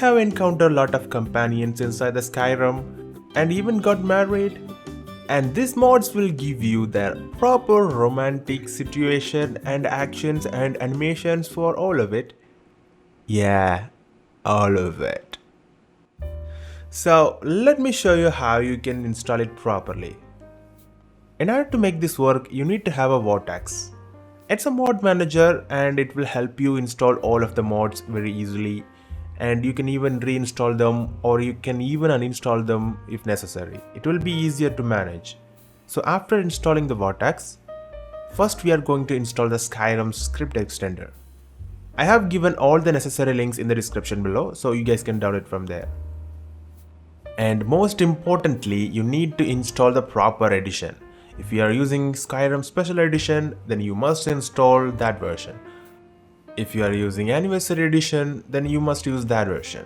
have encountered a lot of companions inside the Skyrim and even got married. And these mods will give you their proper romantic situation and actions and animations for all of it. Yeah, all of it. So let me show you how you can install it properly. In order to make this work, you need to have a Vortex. It's a mod manager and it will help you install all of the mods very easily, and you can even reinstall them or you can even uninstall them if necessary. It will be easier to manage. So after installing the Vortex, first we are going to install the Skyrim script extender. I have given all the necessary links in the description below, so you guys can download it from there. And most importantly, you need to install the proper edition. If you are using Skyrim Special Edition, then you must install that version. If you are using Anniversary Edition, then you must use that version.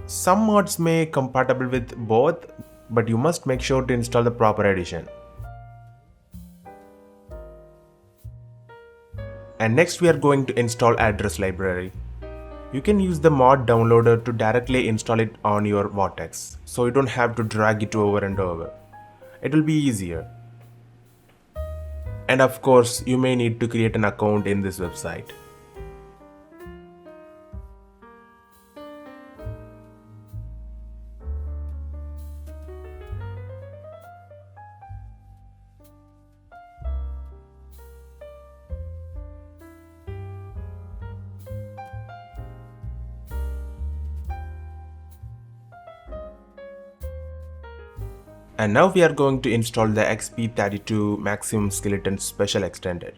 Some mods may be compatible with both, but you must make sure to install the proper edition. And next we are going to install address library. You can use the mod downloader to directly install it on your Vortex, so you don't have to drag it over and over. It will be easier. And of course, you may need to create an account in this website. And now we are going to install the XP32 Maximum Skeleton Special Extended.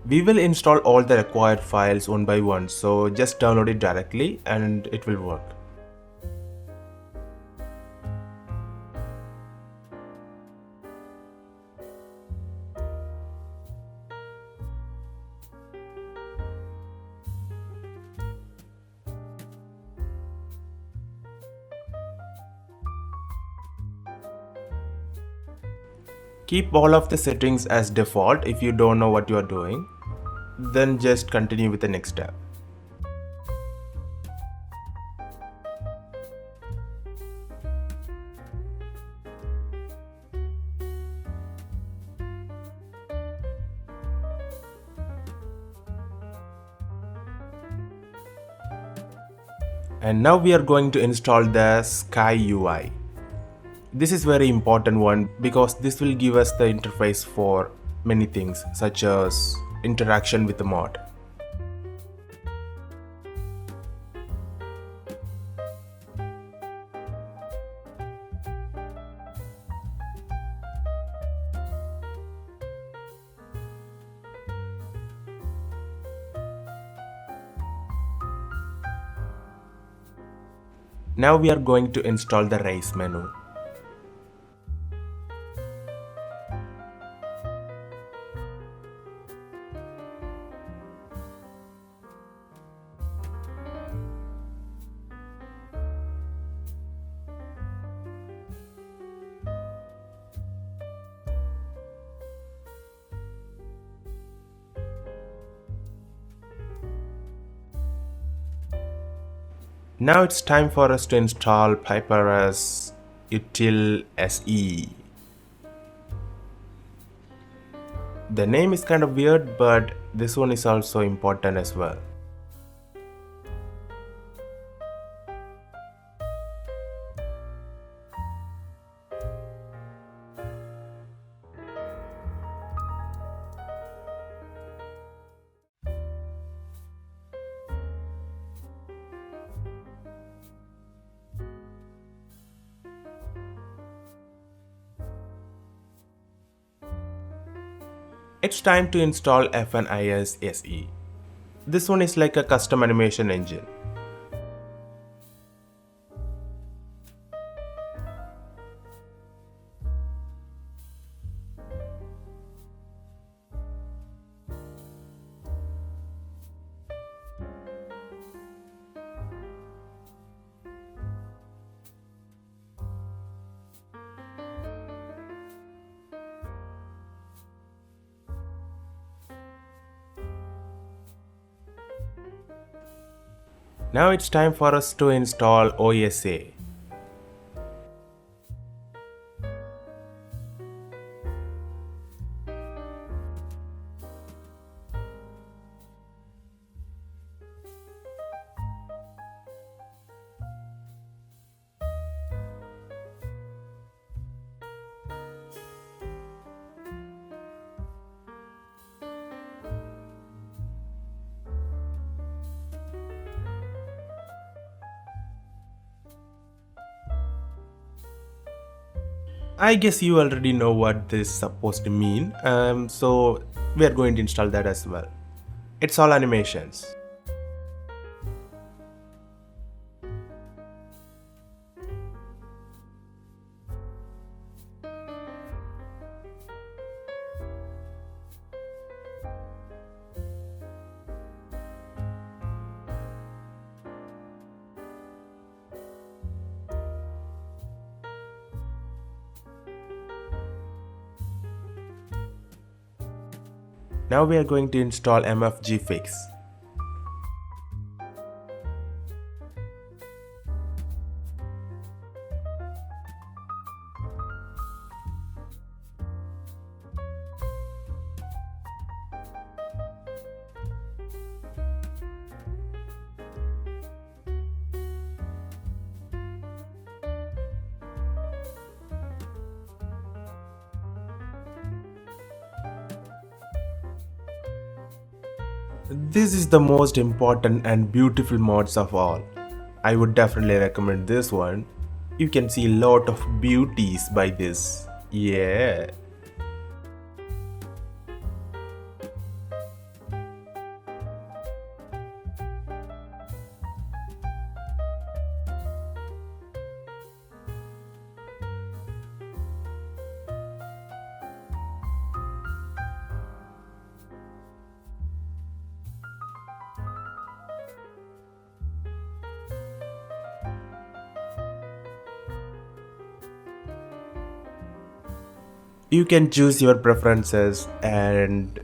We will install all the required files one by one, so just download it directly and it will work. Keep all of the settings as default if you don't know what you are doing. Then just continue with the next step. And now we are going to install the Sky UI. This is very important one because this will give us the interface for many things such as interaction with the mod. Now we are going to install the race menu. Now it's time for us to install Piper's util SE. The name is kind of weird, but this one is also important as well. It's time to install FNIS SE. This one is like a custom animation engine. Now it's time for us to install OSA. I guess you already know what this is supposed to mean, so we are going to install that as well. It's all animations. Now we are going to install MFG fix. This is the most important and beautiful mods of all. I would definitely recommend this one. You can see a lot of beauties by this. Yeah. You can choose your preferences and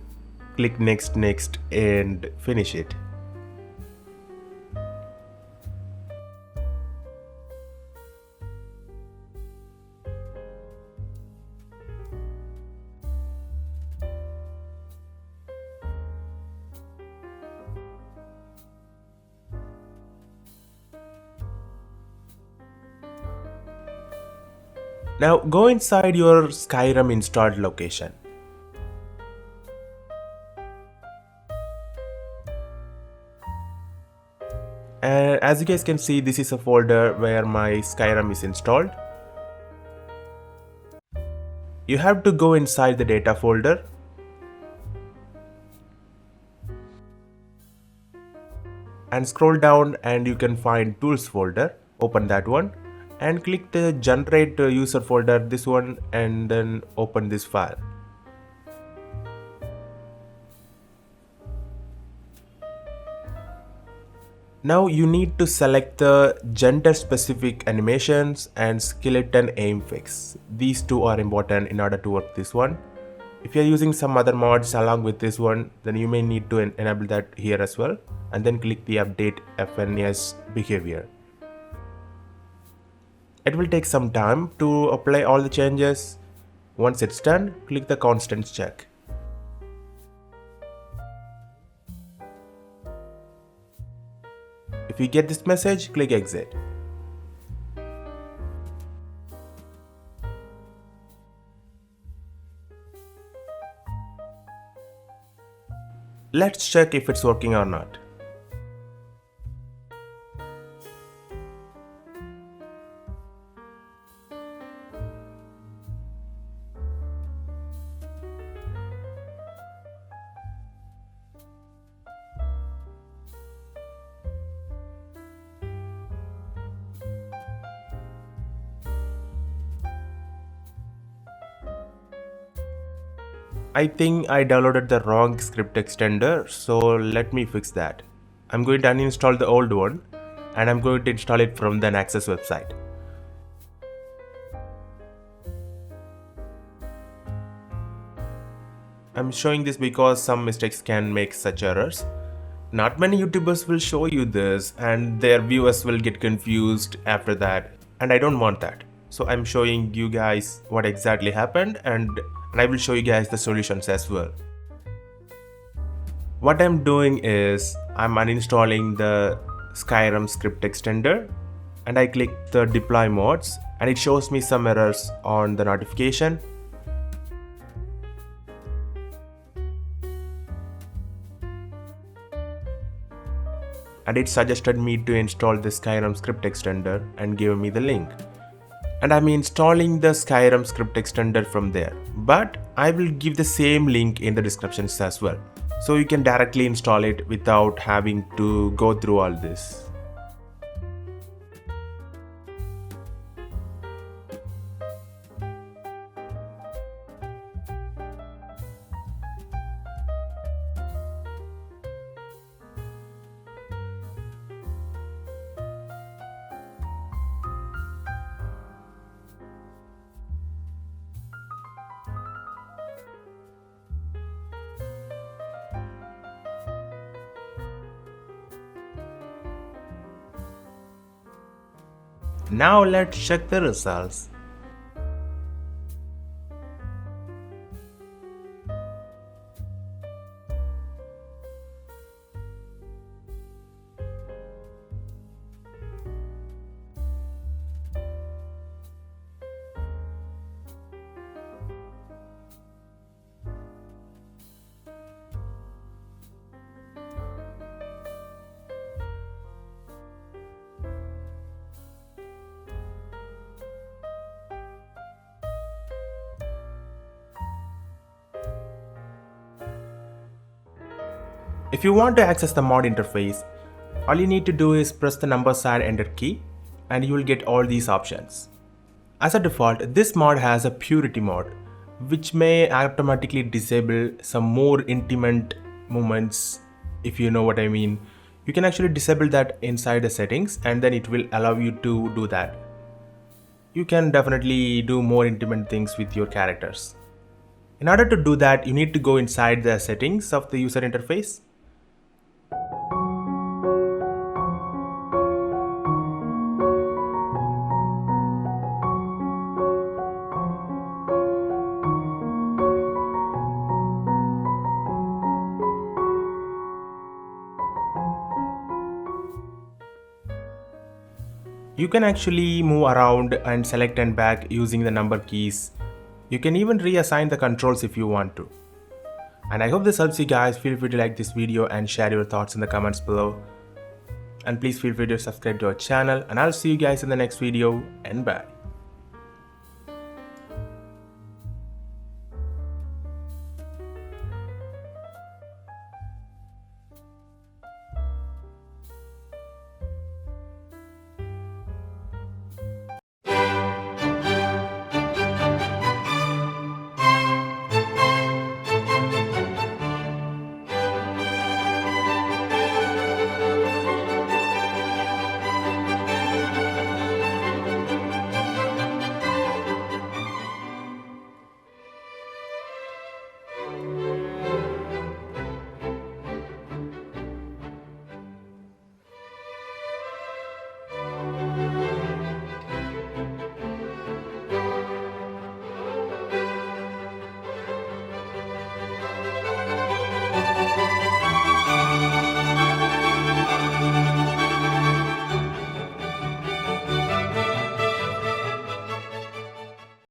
click next and finish it. Now go inside your Skyrim installed location. And as you guys can see, this is a folder where my Skyrim is installed. You have to go inside the data folder. And scroll down and you can find tools folder. Open that one. And click the generate user folder, this one, and then open this file. Now you need to select the gender specific animations and skeleton aim fix. These two are important in order to work this one. If you are using some other mods along with this one, then you may need to enable that here as well, and then click the update FNS behavior. It will take some time to apply all the changes. Once it's done, click the constants check. If you get this message, click exit. Let's check if it's working or not. I think I downloaded the wrong script extender, so let me fix that. I'm going to uninstall the old one and I'm going to install it from the Access website. I'm showing this because some mistakes can make such errors. Not many YouTubers will show you this and their viewers will get confused after that, and I don't want that. So I'm showing you guys what exactly happened, and I will show you guys the solutions as well. What I'm doing is I'm uninstalling the Skyrim script extender, and I click the deploy mods, and it shows me some errors on the notification. And it suggested me to install the Skyrim script extender and gave me the link. And I'm installing the Skyrim script extender from there, but I will give the same link in the descriptions as well, so you can directly install it without having to go through all this. Now let's check the results. If you want to access the mod interface, all you need to do is press the number sign enter key and you will get all these options. As a default, this mod has a purity mode, which may automatically disable some more intimate moments, if you know what I mean. You can actually disable that inside the settings and then it will allow you to do that. You can definitely do more intimate things with your characters. In order to do that, you need to go inside the settings of the user interface. You can actually move around and select and back using the number keys. You can even reassign the controls if you want to. And I hope this helps you guys. Feel free to like this video and share your thoughts in the comments below. And please feel free to subscribe to our channel, and I'll see you guys in the next video, and bye.